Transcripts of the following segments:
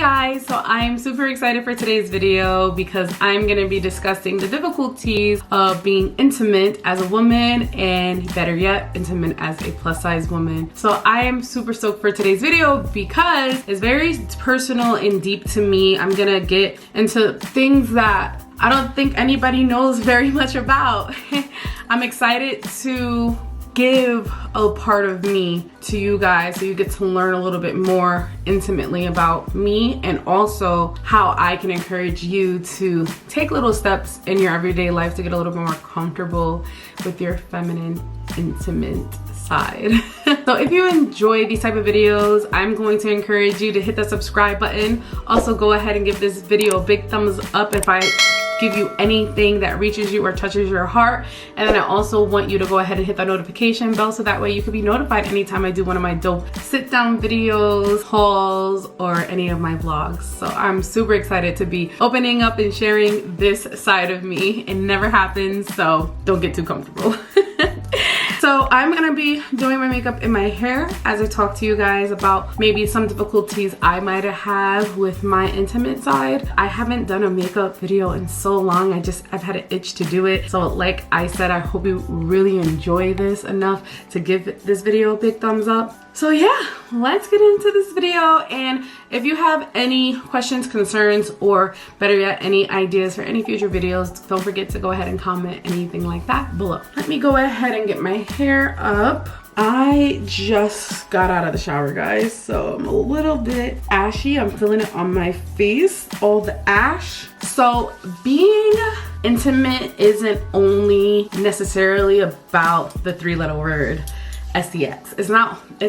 guys, so I'm super excited for today's video because I'm gonna be discussing the difficulties of being intimate as a woman and better yet, intimate as a plus size woman. So I am super stoked for today's video because it's very personal and deep to me. I'm gonna get into things that I don't think anybody knows very much about. I'm excited to give a part of me to you guys so you get to learn a little bit more intimately about me and also how I can encourage you to take little steps in your everyday life to get a little bit more comfortable with your feminine, intimate side. So if you enjoy these type of videos, I'm going to encourage you to hit the subscribe button. Also go ahead and give this video a big thumbs up if I give you anything that reaches you or touches your heart. And then I also want you to go ahead and hit that notification bell so that way you can be notified anytime I do one of my dope sit down videos, hauls, or any of my vlogs. So I'm super excited to be opening up and sharing this side of me. It never happens, so don't get too comfortable. So I'm gonna be doing my makeup and my hair as I talk to you guys about maybe some difficulties I might have with my intimate side. I haven't done a makeup video in so long. I've had an itch to do it. So like I said, I hope you really enjoy this enough to give this video a big thumbs up. So yeah, let's get into this video. And if you have any questions, concerns, or better yet, any ideas for any future videos, don't forget to go ahead and comment anything like that below. Let me go ahead and get my hair up. I just got out of the shower, guys, so I'm a little bit ashy. I'm feeling it on my face, all the ash. So being intimate isn't only necessarily about the three-letter word SEX. It's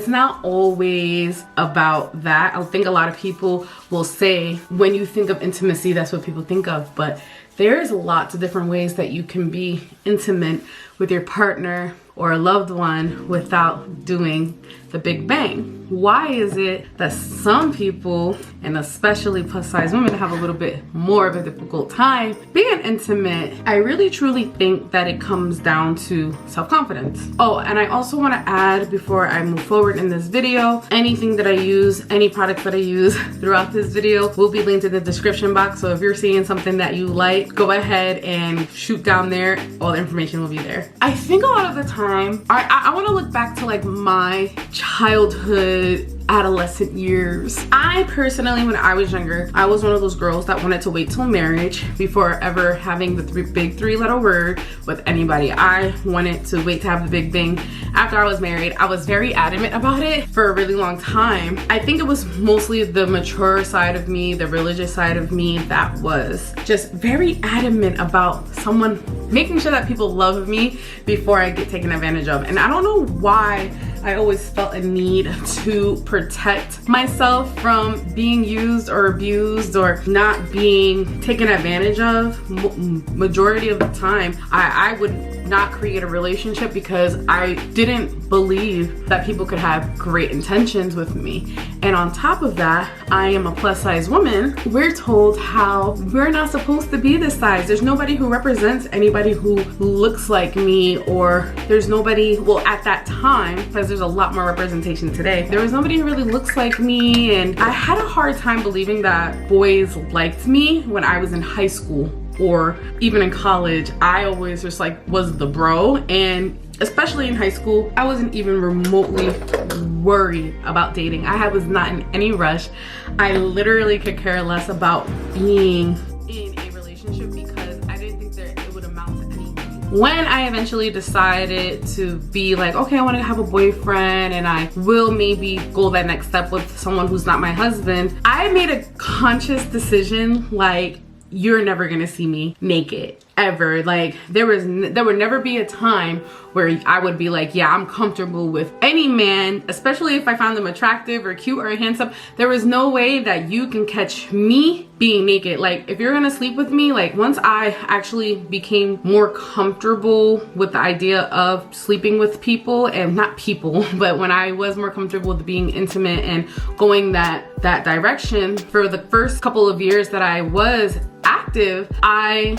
not always about that. I think a lot of people will say when you think of intimacy, that's what people think of, but there's lots of different ways that you can be intimate with your partner or a loved one without doing the big bang. Why is it that some people, and especially plus size women, have a little bit more of a difficult time being intimate? I really truly think that it comes down to self-confidence. Oh, and I also want to add before I move forward in this video, anything that I use, any products that I use throughout this video will be linked in the description box. So if you're seeing something that you like, go ahead and shoot down there. All the information will be there. I think a lot of the time, I want to look back to like my childhood, adolescent years. I personally, when I was younger, I was one of those girls that wanted to wait till marriage before ever having the big three-letter word with anybody. I wanted to wait to have the big bang after I was married. I was very adamant about it for a really long time. I think it was mostly the mature side of me, the religious side of me that was just very adamant about someone making sure that people love me before I get taken advantage of. And I don't know why I always felt a need to protect myself from being used or abused or not being taken advantage of. Majority of the time, I would not create a relationship because I didn't believe that people could have great intentions with me. And on top of that, I am a plus size woman. We're told how we're not supposed to be this size. There's nobody who represents anybody who looks like me, or there's nobody, well, at that time, because there's a lot more representation today, there was nobody who really looks like me. And I had a hard time believing that boys liked me when I was in high school or even in college. I always just like was the bro, and especially in high school, I wasn't even remotely worried about dating. I was not in any rush. I literally could care less about being in a relationship because I didn't think that it would amount to anything. When I eventually decided to be like, okay, I want to have a boyfriend and I will maybe go that next step with someone who's not my husband, I made a conscious decision, like, you're never gonna see me naked ever. Like there would never be a time where I would be like, yeah, I'm comfortable with any man, especially if I found them attractive or cute or handsome. There was no way that you can catch me being naked. Like if you're gonna sleep with me, like once I actually became more comfortable with the idea of sleeping with people, and not people, but when I was more comfortable with being intimate and going that direction, for the first couple of years that I was at attractive, I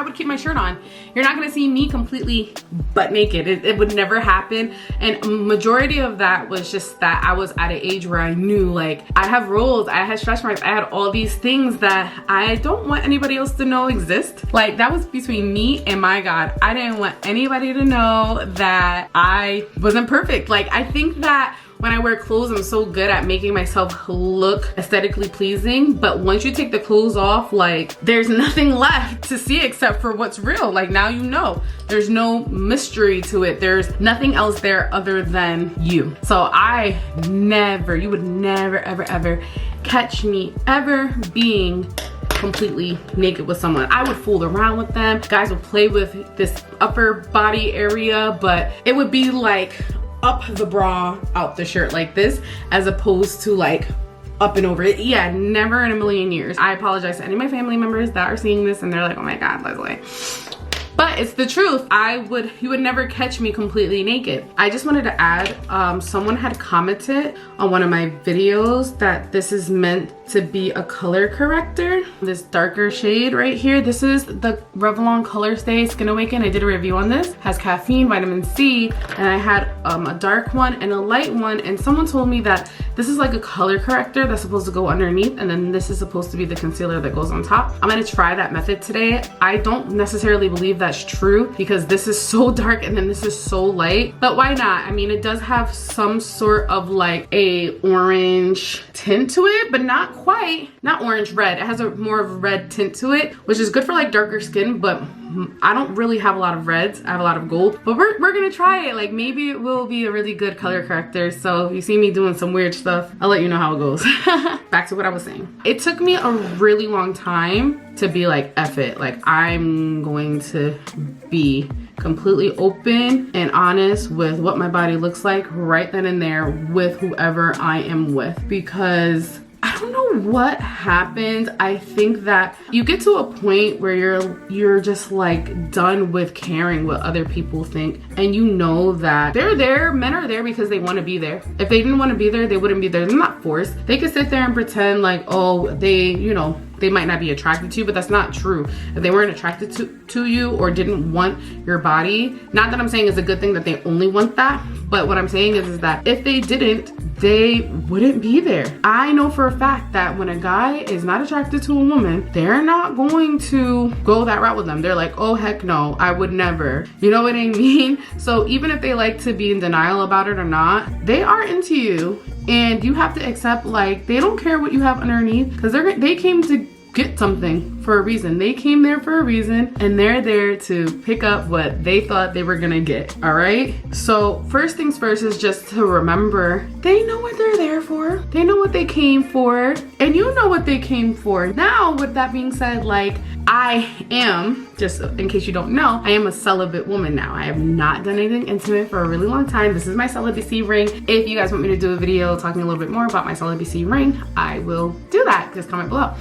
would keep my shirt on. You're not gonna see me completely butt naked. It would never happen. And majority of that was just that I was at an age where I knew like I have rolls, I had stretch marks, I had all these things that I don't want anybody else to know exist. Like that was between me and my God. I didn't want anybody to know that I wasn't perfect. Like I think that when I wear clothes, I'm so good at making myself look aesthetically pleasing. But once you take the clothes off, like there's nothing left to see except for what's real. Like now you know, there's no mystery to it. There's nothing else there other than you. So you would never, ever, ever catch me ever being completely naked with someone. I would fool around with them. Guys would play with this upper body area, but it would be like up the bra, out the shirt like this, as opposed to like up and over it. Yeah, never in a million years. I apologize to any of my family members that are seeing this and they're like, oh my God, Leslie. But it's the truth. You would never catch me completely naked. I just wanted to add, someone had commented on one of my videos that this is meant to be a color corrector. This darker shade right here, this is the Revlon Color Stay Skin Awaken. I did a review on this. Has caffeine, vitamin C, and I had a dark one and a light one, and someone told me that this is like a color corrector that's supposed to go underneath, and then this is supposed to be the concealer that goes on top. I'm gonna try that method today. I don't necessarily believe that's true because this is so dark and then this is so light, but why not? I mean, it does have some sort of like a orange tint to it, but not quite, not orange red. It has a more of a red tint to it, which is good for like darker skin, but I don't really have a lot of reds. I have a lot of gold, but we're gonna try it. Like maybe it will be a really good color corrector. So if you see me doing some weird stuff, I'll let you know how it goes. Back to what I was saying. It took me a really long time to be like, F it. Like I'm going to be completely open and honest with what my body looks like right then and there with whoever I am with, because I don't know what happened. I think that you get to a point where you're just like done with caring what other people think, and you know that they're there, men are there because they want to be there. If they didn't want to be there, they wouldn't be there. They're not forced. They could sit there and pretend like, oh, they might not be attracted to you, but that's not true. If they weren't attracted to you or didn't want your body, not that I'm saying it's a good thing that they only want that, but what I'm saying is that if they didn't, they wouldn't be there. I know for a fact that when a guy is not attracted to a woman, they're not going to go that route with them. They're like, oh heck no, I would never. You know what I mean? So even if they like to be in denial about it or not, they are into you, and you have to accept like they don't care what you have underneath, because they came to get something for a reason. They came there for a reason, and they're there to pick up what they thought they were gonna get. All right, so first things first is just to remember they know what they're there for. They know what they came for, and you know what they came for. Now with that being said, like I am, just in case you don't know, I am a celibate woman now. I have not done anything intimate for a really long time. This is my celibacy ring. If you guys want me to do a video talking a little bit more about my celibacy ring, I will do that. Just comment below.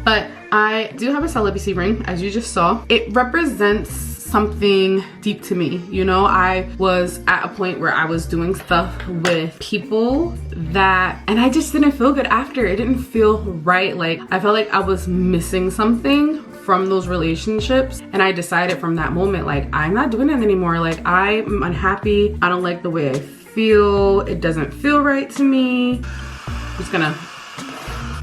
But I do have a celibacy ring, as you just saw. It represents something deep to me. You know, I was at a point where I was doing stuff with people and I just didn't feel good after. It didn't feel right. Like I felt like I was missing something from those relationships, and I decided from that moment, like I'm not doing it anymore. Like I'm unhappy. I don't like the way I feel. It doesn't feel right to me.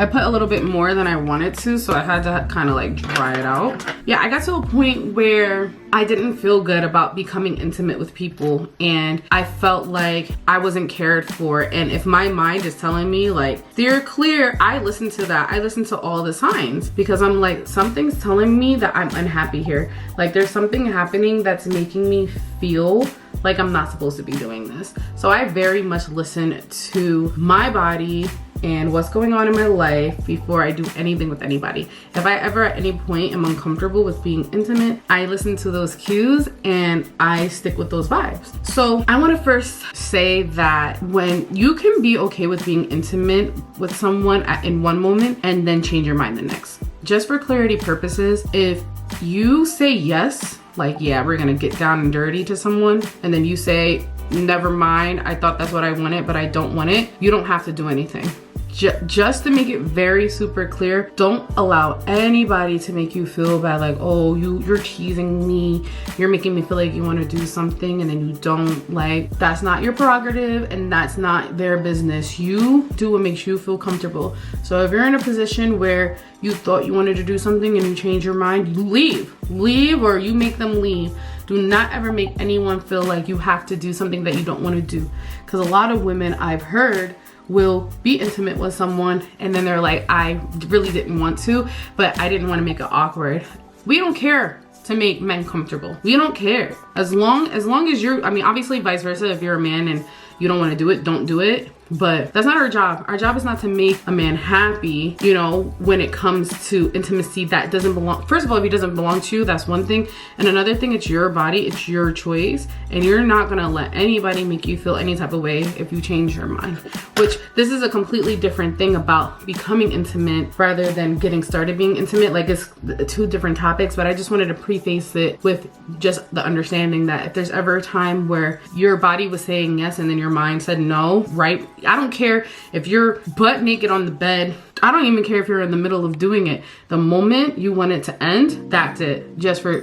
I put a little bit more than I wanted to, so I had to kind of like dry it out. Yeah, I got to a point where I didn't feel good about becoming intimate with people, and I felt like I wasn't cared for. And if my mind is telling me like steer clear, I listen to that. I listen to all the signs, because I'm like, something's telling me that I'm unhappy here. Like there's something happening that's making me feel like I'm not supposed to be doing this. So I very much listen to my body and what's going on in my life before I do anything with anybody. If I ever at any point am uncomfortable with being intimate, I listen to those cues and I stick with those vibes. So I want to first say that when you can be okay with being intimate with someone in one moment and then change your mind the next. Just for clarity purposes, if you say yes, like yeah, we're gonna get down and dirty to someone, and then you say, never mind, I thought that's what I wanted, but I don't want it, you don't have to do anything. just to make it very super clear, don't allow anybody to make you feel bad, like, oh, you're teasing me, you're making me feel like you want to do something and then you don't. Like, that's not your prerogative and that's not their business. You do what makes you feel comfortable. So if you're in a position where you thought you wanted to do something and you change your mind, you leave, or you make them leave. Do not ever make anyone feel like you have to do something that you don't want to do. Because a lot of women I've heard will be intimate with someone and then they're like, I really didn't want to, but I didn't want to make it awkward. We don't care to make men comfortable. We don't care. As long as you're, I mean, obviously vice versa, if you're a man and you don't want to do it, don't do it. But that's not our job. Our job is not to make a man happy, you know, when it comes to intimacy that doesn't belong. First of all, if he doesn't belong to you, that's one thing. And another thing, it's your body, it's your choice. And you're not gonna let anybody make you feel any type of way if you change your mind. Which, this is a completely different thing about becoming intimate rather than getting started being intimate. Like, it's two different topics, but I just wanted to preface it with just the understanding that if there's ever a time where your body was saying yes and then your mind said no, right? I don't care if you're butt naked on the bed. I don't even care if you're in the middle of doing it. The moment you want it to end, that's it.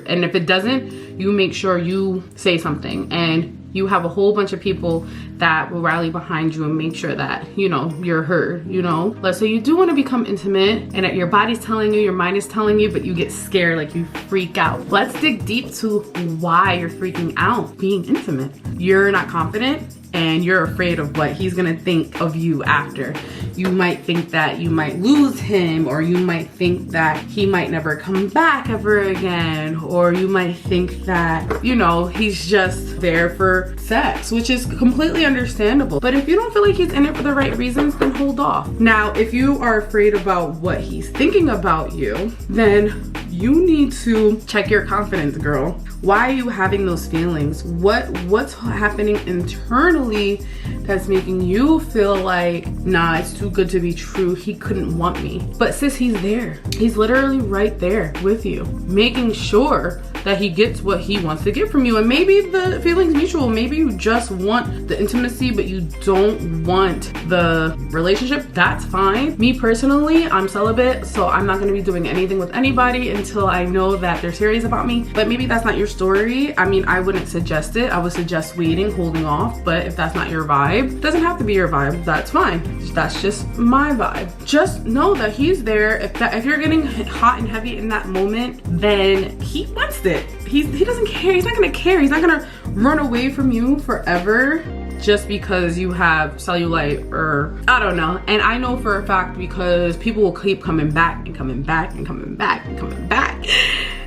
And if it doesn't, you make sure you say something, and you have a whole bunch of people that will rally behind you and make sure that, you know, you're heard, you know? Let's say you do want to become intimate and that your body's telling you, your mind is telling you, but you get scared, like you freak out. Let's dig deep to why you're freaking out being intimate. You're not confident and you're afraid of what he's gonna think of you after. You might think that you might lose him, or you might think that he might never come back ever again, or you might think that, you know, he's just there for sex, which is completely understandable. But if you don't feel like he's in it for the right reasons, then hold off. Now, if you are afraid about what he's thinking about you, then you need to check your confidence, girl. Why are you having those feelings? What's happening internally that's making you feel like, nah, it's too good to be true, he couldn't want me? But sis, he's there. He's literally right there with you, making sure that he gets what he wants to get from you. And maybe the feeling's mutual. Maybe you just want the intimacy, but you don't want the relationship. That's fine. Me personally, I'm celibate, so I'm not gonna be doing anything with anybody until I know that they're serious about me. But maybe that's not your story. I mean, I wouldn't suggest it. I would suggest waiting, holding off. But if that's not your vibe, it doesn't have to be your vibe. That's fine. That's just my vibe. Just know that he's there. If you're getting hot and heavy in that moment, then he wants it. He doesn't care. He's not gonna care. He's not gonna run away from you forever just because you have cellulite, or I don't know. And I know for a fact, because people will keep coming back and coming back and coming back and coming back.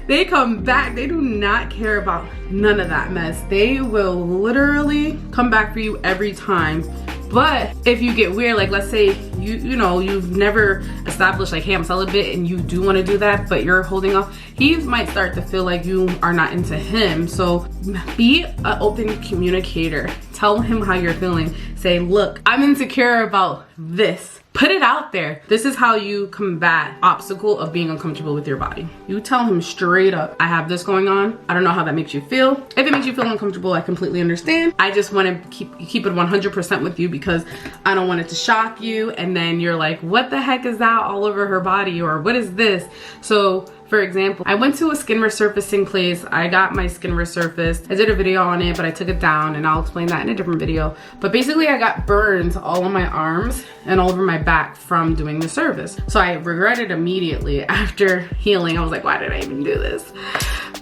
They come back. They do not care about none of that mess. They will literally come back for you every time. But if you get weird, like let's say you know, you've never established like, hey, I'm celibate, and you do want to do that, but you're holding off, he might start to feel like you are not into him. So be an open communicator. Tell him how you're feeling. Say, look, I'm insecure about this. Put it out there. This is how you combat obstacle of being uncomfortable with your body. You tell him straight up, I have this going on. I don't know how that makes you feel. If it makes you feel uncomfortable, I completely understand. I just want to keep it 100% with you because I don't want it to shock you. And then you're like, what the heck is that all over her body? Or what is this? So for example, I went to a skin resurfacing place. I got my skin resurfaced. I did a video on it, but I took it down, and I'll explain that in a different video. But basically I got burns all on my arms and all over my back from doing the service. So I regretted immediately after healing. I was like, why did I even do this?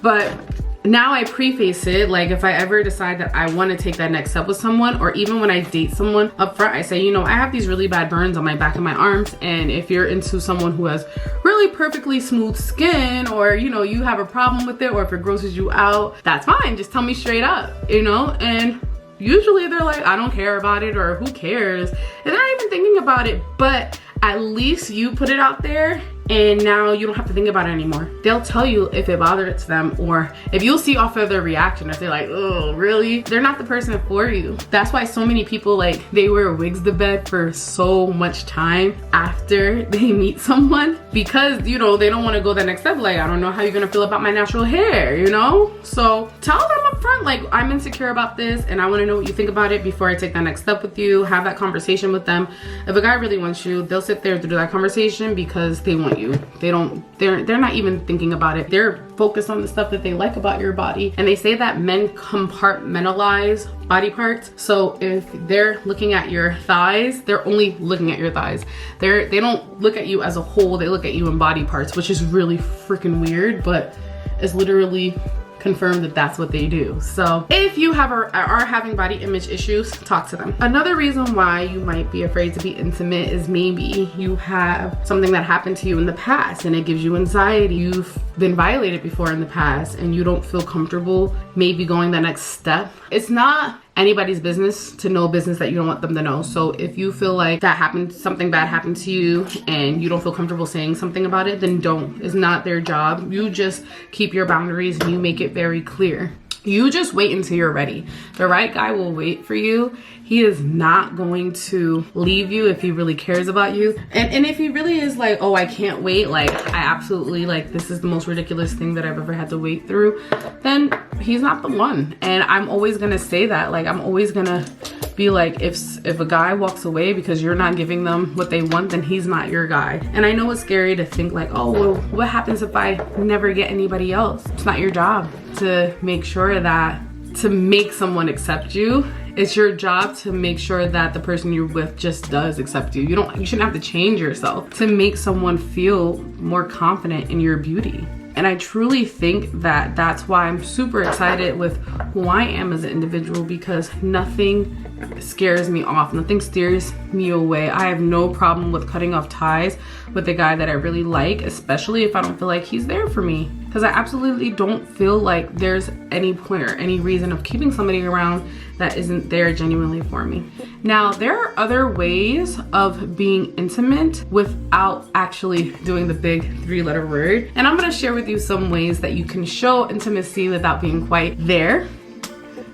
But now I preface it, like if I ever decide that I want to take that next step with someone, or even when I date someone up front, I say, you know, I have these really bad burns on my back and my arms, and if you're into someone who has really perfectly smooth skin, or you know, you have a problem with it, or if it grosses you out, that's fine. Just tell me straight up, you know? And usually they're like, I don't care about it, or who cares? And they're not even thinking about it, but at least you put it out there and now you don't have to think about it anymore. They'll tell you if it bothers them, or if you'll see off of their reaction, if they're like, oh, really? They're not the person for you. That's why so many people, like, they wear wigs to bed for so much time after they meet someone, because, you know, they don't want to go the next step. Like, I don't know how you're gonna feel about my natural hair, you know? So tell them up front, like, I'm insecure about this and I want to know what you think about it before I take that next step with you. Have that conversation with them. If a guy really wants you, they'll sit there to do that conversation because they want you. They're not even thinking about it. They're focused on the stuff that they like about your body. And they say that men compartmentalize body parts. So if they're looking at your thighs, they're only looking at your thighs. They don't look at you as a whole. They look at you in body parts, which is really freaking weird, but it's literally confirmed that that's what they do. So if you are having body image issues, talk to them. Another reason why you might be afraid to be intimate is maybe you have something that happened to you in the past and it gives you anxiety. You've been violated before in the past and you don't feel comfortable maybe going the next step. It's not anybody's business to know business that you don't want them to know. So if you feel like that happened, something bad happened to you and you don't feel comfortable saying something about it, then don't. It's not their job. You just keep your boundaries and you make it very clear. You just wait until you're ready. The right guy will wait for you. He is not going to leave you if he really cares about you. And if he really is like, oh, I can't wait, like, I absolutely, like, this is the most ridiculous thing that I've ever had to wait through, then he's not the one. And I'm always gonna say that. Like, I'm always gonna be like, if a guy walks away because you're not giving them what they want, then he's not your guy. And I know it's scary to think like, oh, well, what happens if I never get anybody else? It's not your job to make sure that, to make someone accept you. It's your job to make sure that the person you're with just does accept you. You shouldn't have to change yourself to make someone feel more confident in your beauty. And I truly think that that's why I'm super excited with who I am as an individual, because nothing scares me off. Nothing steers me away. I have no problem with cutting off ties with a guy that I really like, especially if I don't feel like he's there for me. Because I absolutely don't feel like there's any point or any reason of keeping somebody around that isn't there genuinely for me. Now, there are other ways of being intimate without actually doing the big 3-letter word. And I'm gonna share with you some ways that you can show intimacy without being quite there.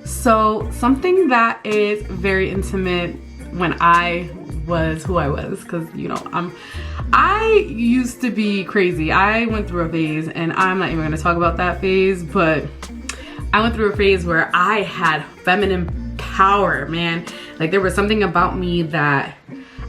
So something that is very intimate when I was who I was, because, you know, I used to be crazy. I went through a phase, and I'm not even gonna talk about that phase, but I went through a phase where I had feminine power, man. Like, there was something about me that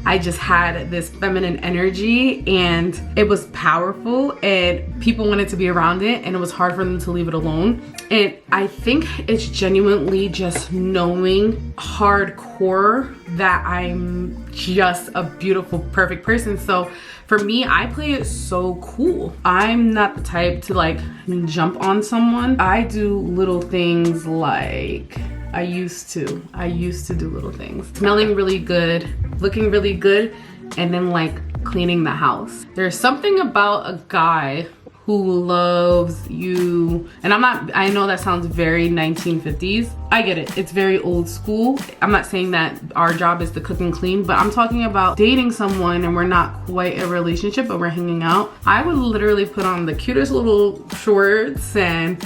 I just had this feminine energy, and it was powerful, and people wanted to be around it, and it was hard for them to leave it alone. And I think it's genuinely just knowing hardcore that I'm just a beautiful, perfect person. So for me, I play it so cool. I'm not the type to like jump on someone. I do little things like, I used to do little things. Smelling really good, looking really good, and then like cleaning the house. There's something about a guy who loves you, and I know that sounds very 1950s. I get it, it's very old school. I'm not saying that our job is to cook and clean, but I'm talking about dating someone and we're not quite a relationship, but we're hanging out. I would literally put on the cutest little shorts and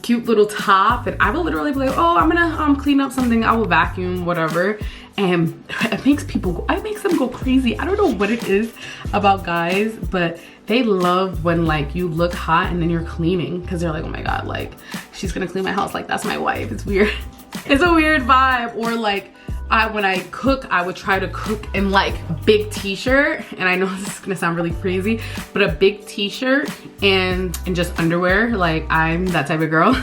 cute little top, and I will literally be like, oh, I'm gonna clean up something, I will vacuum, whatever. And it makes them go crazy. I don't know what it is about guys, but they love when like you look hot and then you're cleaning, because they're like, oh my god, like she's gonna clean my house, like that's my wife. It's weird. It's a weird vibe. Or like when I cook, I would try to cook in like a big t-shirt, and I know this is gonna sound really crazy, but a big t-shirt and just underwear. Like, I'm that type of girl.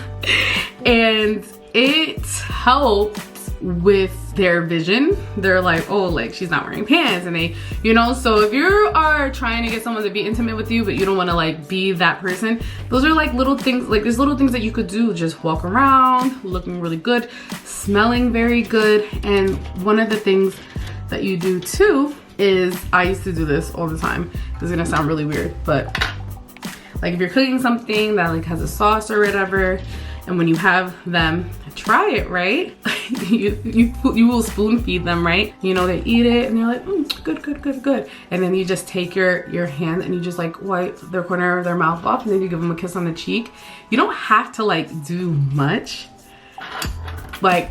And it helped with their vision. They're like, oh, like she's not wearing pants, and they, you know. So if you are trying to get someone to be intimate with you, but you don't want to like be that person, those are like little things. Like, there's little things that you could do. Just walk around looking really good, smelling very good. And one of the things that you do too is, I used to do this all the time. It's gonna sound really weird, but like if you're cooking something that like has a sauce or whatever, and when you have them try it, right? you will spoon feed them, right? You know, they eat it and they're like, good, good, good, good. And then you just take your hand and you just like wipe the corner of their mouth off, and then you give them a kiss on the cheek. You don't have to like do much. Like,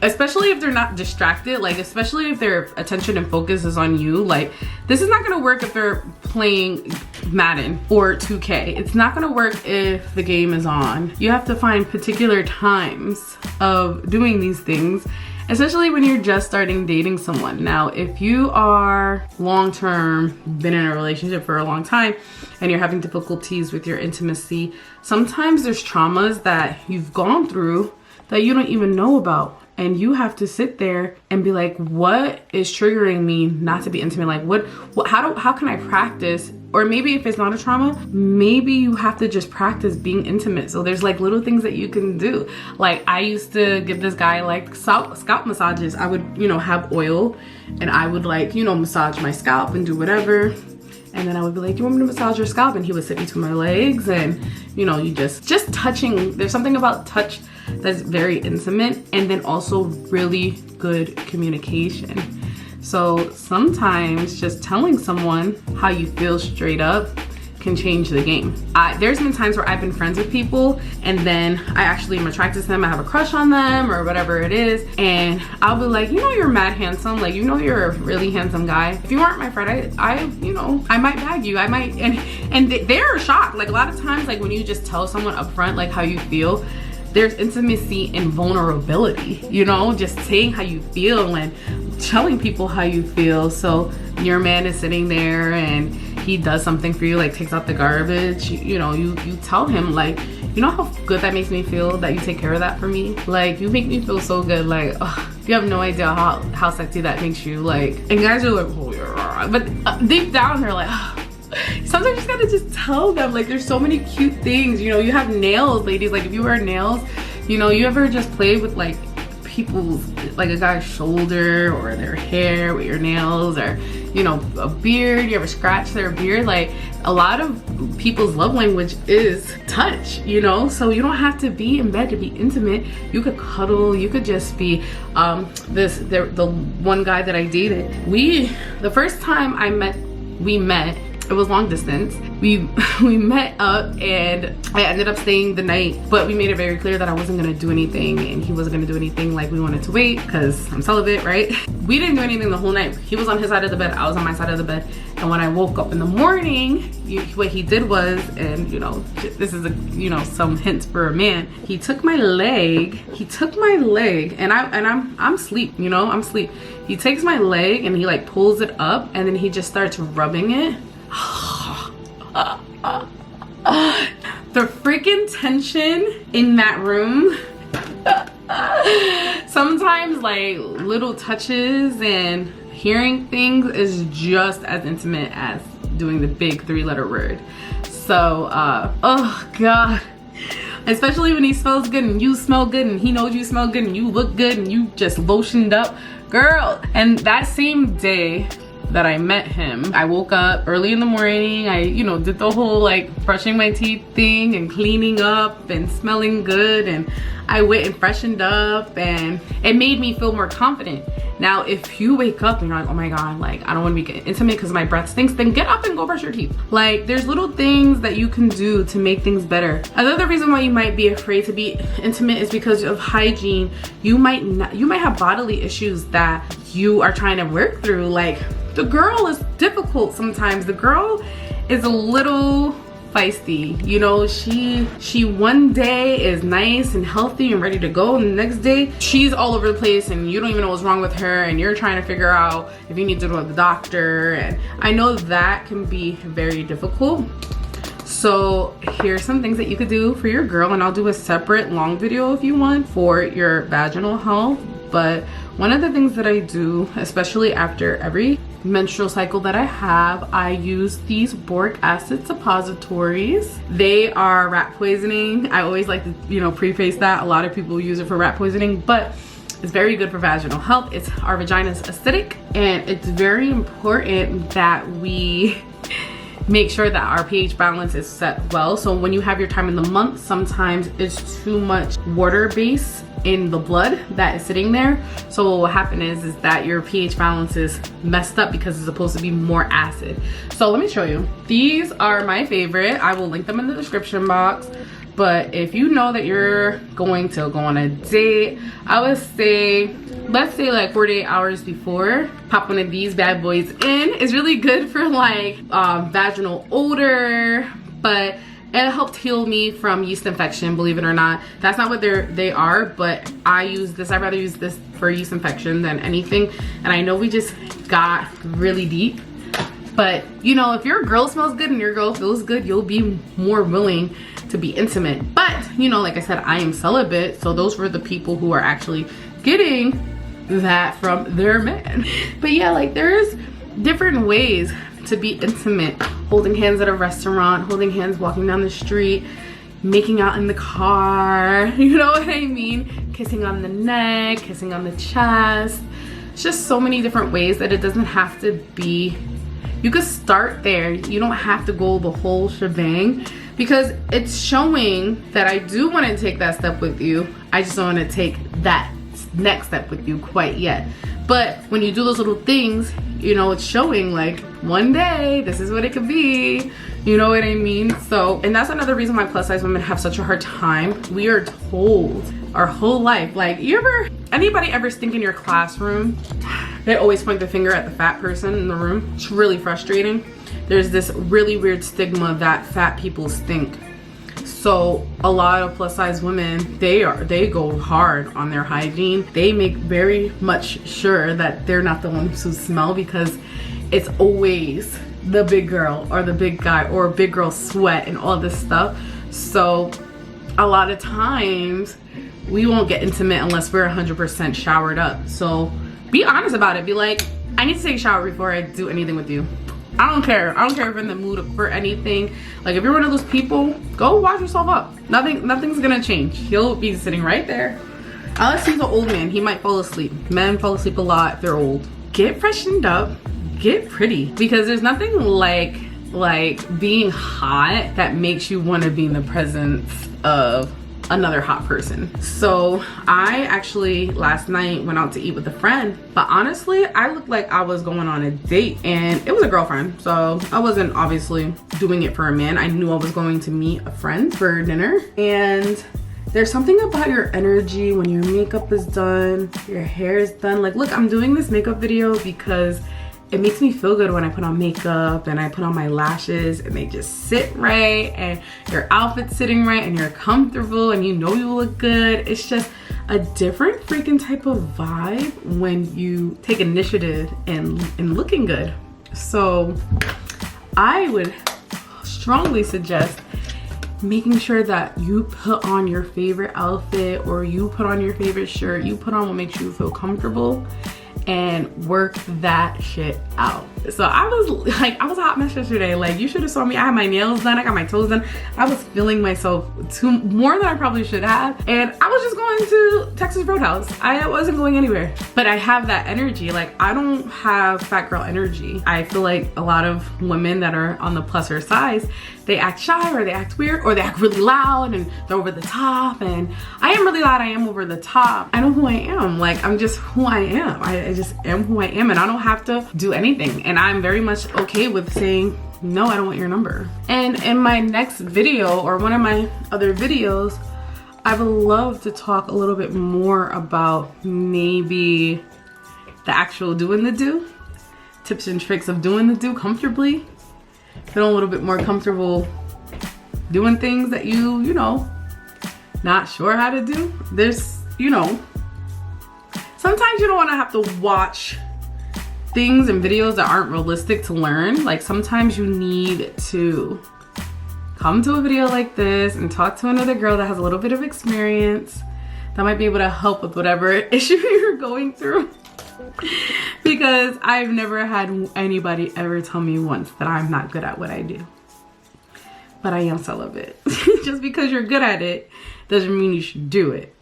especially if they're not distracted, like especially if their attention and focus is on you. Like, this is not gonna work if they're playing Madden or 2K. It's not gonna work if the game is on. You have to find particular times of doing these things, especially when you're just starting dating someone. Now, if you are long-term, been in a relationship for a long time, and you're having difficulties with your intimacy, sometimes there's traumas that you've gone through that you don't even know about. And you have to sit there and be like, what is triggering me not to be intimate? Like, how can I practice? Or maybe if it's not a trauma, maybe you have to just practice being intimate. So there's like little things that you can do. Like, I used to give this guy like scalp massages. I would, you know, have oil and I would like, you know, massage my scalp and do whatever. And then I would be like, you want me to massage your scalp? And he would sit between my legs, and you know, you just touching. There's something about touch that's very intimate, and then also really good communication. So sometimes just telling someone how you feel straight up can change the game. There's been times where I've been friends with people and then I actually am attracted to them, I have a crush on them or whatever it is, and I'll be like, you know, you're mad handsome, like, you know, you're a really handsome guy. If you aren't my friend, I you know, I might bag you, I might, and they're shocked. Like, a lot of times, like, when you just tell someone up front like how you feel, there's intimacy and vulnerability, you know, just saying how you feel and telling people how you feel. So your man is sitting there and he does something for you, like takes out the garbage, you know, you tell him like, you know how good that makes me feel that you take care of that for me? Like, you make me feel so good. Like, you have no idea how sexy that makes you. Like, and guys are like, oh, yeah. But deep down they're like, sometimes you just gotta just tell them. Like, there's so many cute things, you know. You have nails, ladies. Like, if you wear nails, you know, you ever just play with like people's, like a guy's shoulder or their hair with your nails, or you know, a beard, you ever scratch their beard? Like, a lot of people's love language is touch, you know. So you don't have to be in bed to be intimate. You could cuddle, you could just be the one guy that I dated, the first time we met, it was long distance. We met up and I ended up staying the night, but we made it very clear that I wasn't gonna do anything and he wasn't gonna do anything. Like, we wanted to wait because I'm celibate, right? We didn't do anything the whole night. He was on his side of the bed, I was on my side of the bed. And when I woke up in the morning, what he did was, and you know, this is you know, some hints for a man. He took my leg, and I'm asleep, you know, I'm asleep. He takes my leg and he like pulls it up and then he just starts rubbing it. The freaking tension in that room. Sometimes like little touches and hearing things is just as intimate as doing the big 3-letter word. So oh god, especially when he smells good and you smell good and he knows you smell good and you look good and you just lotioned up, girl. And that same day that I met him, I woke up early in the morning. I, you know, did the whole like brushing my teeth thing and cleaning up and smelling good, and I went and freshened up and it made me feel more confident. Now, if you wake up and you're like, oh my god, like I don't want to be intimate because my breath stinks, then get up and go brush your teeth. Like, there's little things that you can do to make things better. Another reason why you might be afraid to be intimate is because of hygiene. You might have bodily issues that you are trying to work through. Like, the girl is difficult sometimes. The girl is a little feisty, you know. She one day is nice and healthy and ready to go, and the next day she's all over the place and you don't even know what's wrong with her, and you're trying to figure out if you need to go to the doctor. And I know that can be very difficult. So here's some things that you could do for your girl, and I'll do a separate long video if you want for your vaginal health. But one of the things that I do, especially after every menstrual cycle that I have, I use these boric acid suppositories. They are rat poisoning. I always like to, you know, preface that. A lot of people use it for rat poisoning, but it's very good for vaginal health. Our vagina is acidic, and it's very important that we make sure that our pH balance is set well. So when you have your time in the month, sometimes it's too much water-based in the blood that is sitting there. So what will happen is that your pH balance is messed up because it's supposed to be more acid. So let me show you. These are my favorite. I will link them in the description box. But if you know that you're going to go on a date, I would say, let's say like 48 hours before, pop one of these bad boys in. It's really good for like vaginal odor, but it helped heal me from yeast infection, believe it or not. That's not what they are, but I use this. I'd rather use this for yeast infection than anything. And I know we just got really deep, but you know, if your girl smells good and your girl feels good, you'll be more willing to be intimate. But you know, like I said, I am celibate, so those were the people who are actually getting that from their man. But yeah, like there's different ways to be intimate. Holding hands at a restaurant, holding hands walking down the street, making out in the car, you know what I mean? Kissing on the neck, kissing on the chest. It's just so many different ways that it doesn't have to be, you could start there. You don't have to go the whole shebang, because it's showing that I do want to take that step with you. I just don't want to take that next step with you quite yet. But when you do those little things, you know, it's showing like one day this is what it could be, you know what I mean? So, and that's another reason why plus size women have such a hard time. We are told our whole life, like, anybody ever stink in your classroom? They always point the finger at the fat person in the room. It's really frustrating. There's this really weird stigma that fat people stink. So a lot of plus size women, they go hard on their hygiene. They make very much sure that they're not the ones who smell, because it's always the big girl or the big guy or big girl sweat and all this stuff. So a lot of times we won't get intimate unless we're 100% showered up. So be honest about it. Be like, I need to take a shower before I do anything with you. I don't care. I don't care if you're in the mood for anything. Like, if you're one of those people, go wash yourself up. Nothing's gonna change. He'll be sitting right there. Unless he's an old man, he might fall asleep. Men fall asleep a lot if they're old. Get freshened up, get pretty, because there's nothing like being hot that makes you want to be in the presence of another hot person. So I actually last night went out to eat with a friend, but honestly I looked like I was going on a date, and it was a girlfriend, so I wasn't obviously doing it for a man. I knew I was going to meet a friend for dinner, and there's something about your energy when your makeup is done, your hair is done. Like, look, I'm doing this makeup video because it makes me feel good when I put on makeup and I put on my lashes and they just sit right, and your outfit's sitting right and you're comfortable and you know you look good. It's just a different freaking type of vibe when you take initiative in looking good. So I would strongly suggest making sure that you put on your favorite outfit, or you put on your favorite shirt. You put on what makes you feel comfortable and work that shit out. So I was a hot mess yesterday. Like, you should have saw me. I had my nails done, I got my toes done. I was feeling myself more than I probably should have, and I was just going to Texas Roadhouse. I wasn't going anywhere, but I have that energy. Like, I don't have fat girl energy. I feel like a lot of women that are on the pluser size, they act shy, or they act weird, or they act really loud and they're over the top. And I am really loud, I am over the top. I know who I am. Like, I'm just who I am. I just am who I am, and I don't have to do anything. And I'm very much okay with saying, no, I don't want your number. And in my next video, or one of my other videos, I would love to talk a little bit more about maybe the actual doing the do, tips and tricks of doing the do comfortably. Feel a little bit more comfortable doing things that you know, not sure how to do. There's, you know, sometimes you don't want to have to watch things and videos that aren't realistic to learn. Like, sometimes you need to come to a video like this and talk to another girl that has a little bit of experience that might be able to help with whatever issue you're going through. Because I've never had anybody ever tell me once that I'm not good at what I do. But I am celibate. Just because you're good at it doesn't mean you should do it.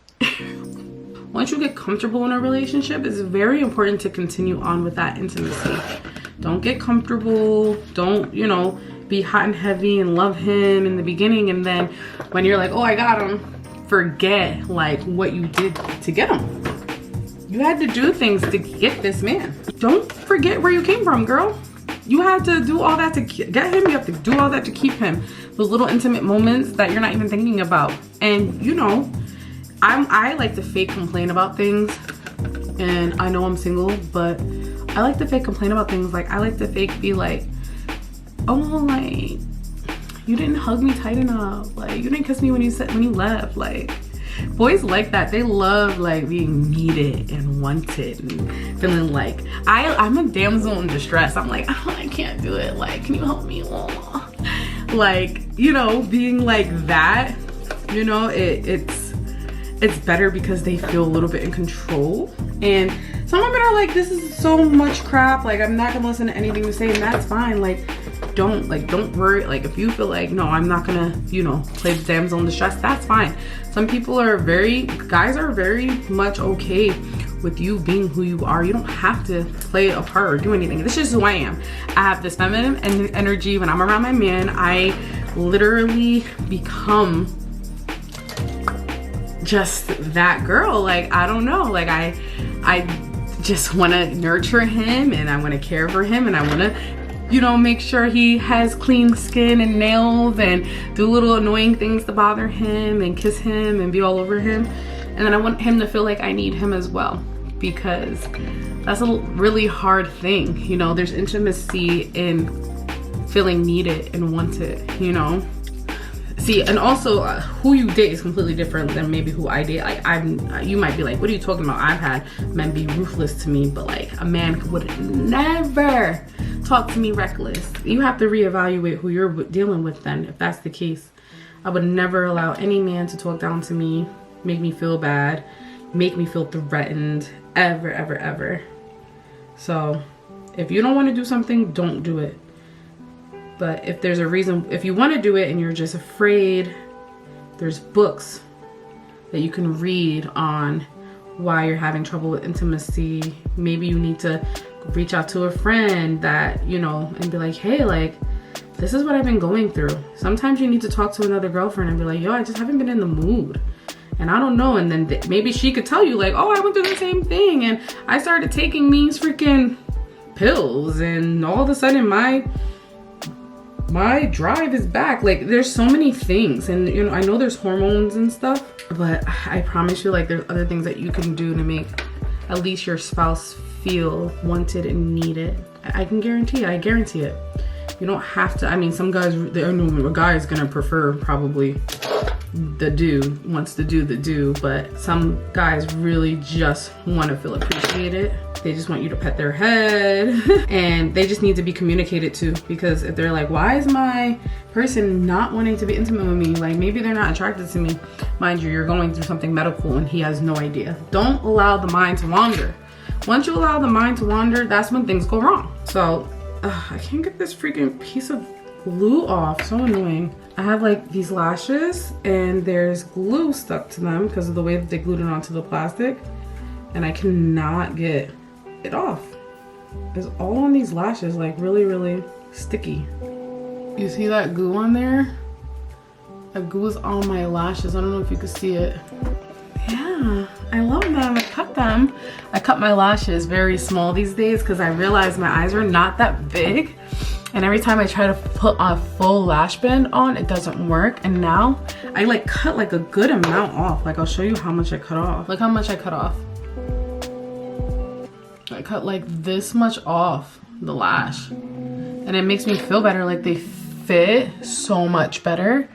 Once you get comfortable in a relationship, it's very important to continue on with that intimacy. Don't get comfortable. Don't, you know, be hot and heavy and love him in the beginning, and then when you're like, oh, I got him, forget like what you did to get him. You had to do things to get this man. Don't forget where you came from, girl. You had to do all that to get him. You have to do all that to keep him. Those little intimate moments that you're not even thinking about. And you know, I like to fake complain about things. And I know I'm single, but I like to fake complain about things. Like I like to fake be like, oh, like you didn't hug me tight enough. Like you didn't kiss me when you left. Like boys like that. They love like being needed and wanted and feeling like I'm a damsel in distress. I'm like, oh, I can't do it. Like, can you help me? Oh. Like, you know, being like that, you know, it's better because they feel a little bit in control. And some women are like, this is so much crap. Like, I'm not gonna listen to anything you say, and that's fine. Like, don't worry. Like, if you feel like, no, I'm not gonna, you know, play the damsel in distress, that's fine. Some people are guys are very much okay with you being who you are. You don't have to play a part or do anything. This is just who I am. I have this feminine energy. When I'm around my man, I literally become just that girl. Like, I don't know. Like, I just want to nurture him, and I want to care for him, and I want to, you know, make sure he has clean skin and nails, and do little annoying things to bother him, and kiss him and be all over him. And then I want him to feel like I need him as well, because that's a really hard thing. You know, there's intimacy in feeling needed and wanted, you know. See, and also who you date is completely different than maybe who I date. Like, you might be like, what are you talking about? I've had men be ruthless to me, but like a man would never talk to me reckless. You have to reevaluate who you're dealing with then, if that's the case. I would never allow any man to talk down to me, make me feel bad, make me feel threatened, ever, ever, ever. So if you don't want to do something, don't do it. But if there's a reason, if you want to do it and you're just afraid, there's books that you can read on why you're having trouble with intimacy. Maybe you need to reach out to a friend that, you know, and be like, hey, like, this is what I've been going through. Sometimes you need to talk to another girlfriend and be like, yo, I just haven't been in the mood. And I don't know. And then maybe she could tell you like, oh, I went through the same thing. And I started taking these freaking pills. And all of a sudden my drive is back. Like, there's so many things, and you know, I know there's hormones and stuff, but I promise you, like, there's other things that you can do to make at least your spouse feel wanted and needed. I guarantee it. You don't have to. I mean, some guys, a guy is gonna prefer probably the dude wants to do the do, but some guys really just want to feel appreciated. They just want you to pet their head and they just need to be communicated to, because if they're like, why is my person not wanting to be intimate with me? Like, maybe they're not attracted to me. Mind you, you're going through something medical and he has no idea. Don't allow the mind to wander. Once you allow the mind to wander, that's when things go wrong. So I can't get this freaking piece of glue off. So annoying. I have like these lashes and there's glue stuck to them because of the way that they glued it onto the plastic, and I cannot get it off. It's all on these lashes, like really, really sticky. You see that glue on there? That glue is on my lashes. I don't know if you can see it. Yeah, I love them. I cut them. I cut my lashes very small these days because I realized my eyes are not that big. And every time I try to put a full lash band on, it doesn't work. And now I like cut like a good amount off. Like, I'll show you how much I cut off. Look how much I cut off. I cut like this much off the lash. And it makes me feel better. Like, they fit so much better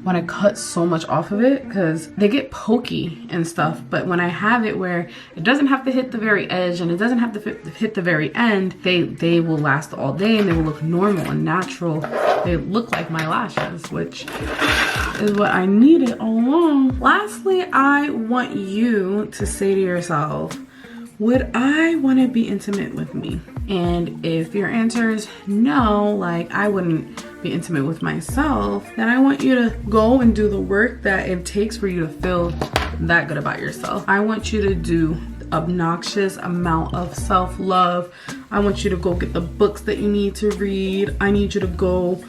when I cut so much off of it, because they get pokey and stuff. But when I have it where it doesn't have to hit the very edge and it doesn't have to hit the very end, they will last all day and they will look normal and natural. They look like my lashes, which is what I needed all along. Lastly, I want you to say to yourself, would I want to be intimate with me? And if your answer is no, like I wouldn't be intimate with myself, then I want you to go and do the work that it takes for you to feel that good about yourself. I want you to do obnoxious amount of self-love. I want you to go get the books that you need to read. I need you to go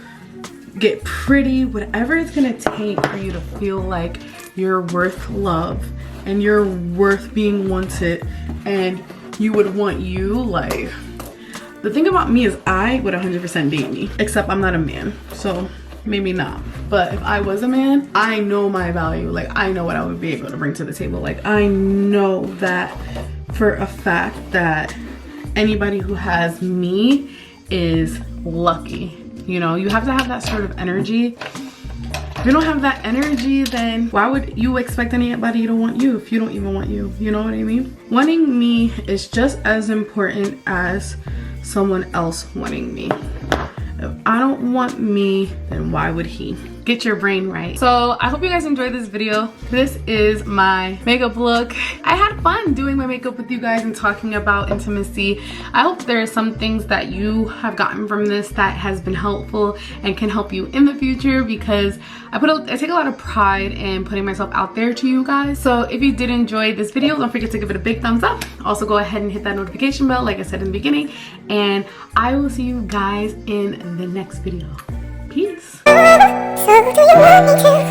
get pretty, whatever it's gonna take for you to feel like you're worth love and you're worth being wanted and you would want you, like, the thing about me is I would 100% date me, except I'm not a man, so maybe not. But if I was a man, I know my value. Like, I know what I would be able to bring to the table. Like, I know that for a fact that anybody who has me is lucky. You know, you have to have that sort of energy. If you don't have that energy, then why would you expect anybody to want you if you don't even want you? You know what I mean? Wanting me is just as important as someone else wanting me. If I don't want me, then why would he? Get your brain right. So I hope you guys enjoyed this video. This is my makeup look. I had fun doing my makeup with you guys and talking about intimacy. I hope there are some things that you have gotten from this that has been helpful and can help you in the future, because I take a lot of pride in putting myself out there to you guys. So if you did enjoy this video, don't forget to give it a big thumbs up. Also go ahead and hit that notification bell like I said in the beginning, and I will see you guys in the next video. Peace. So do you want me to?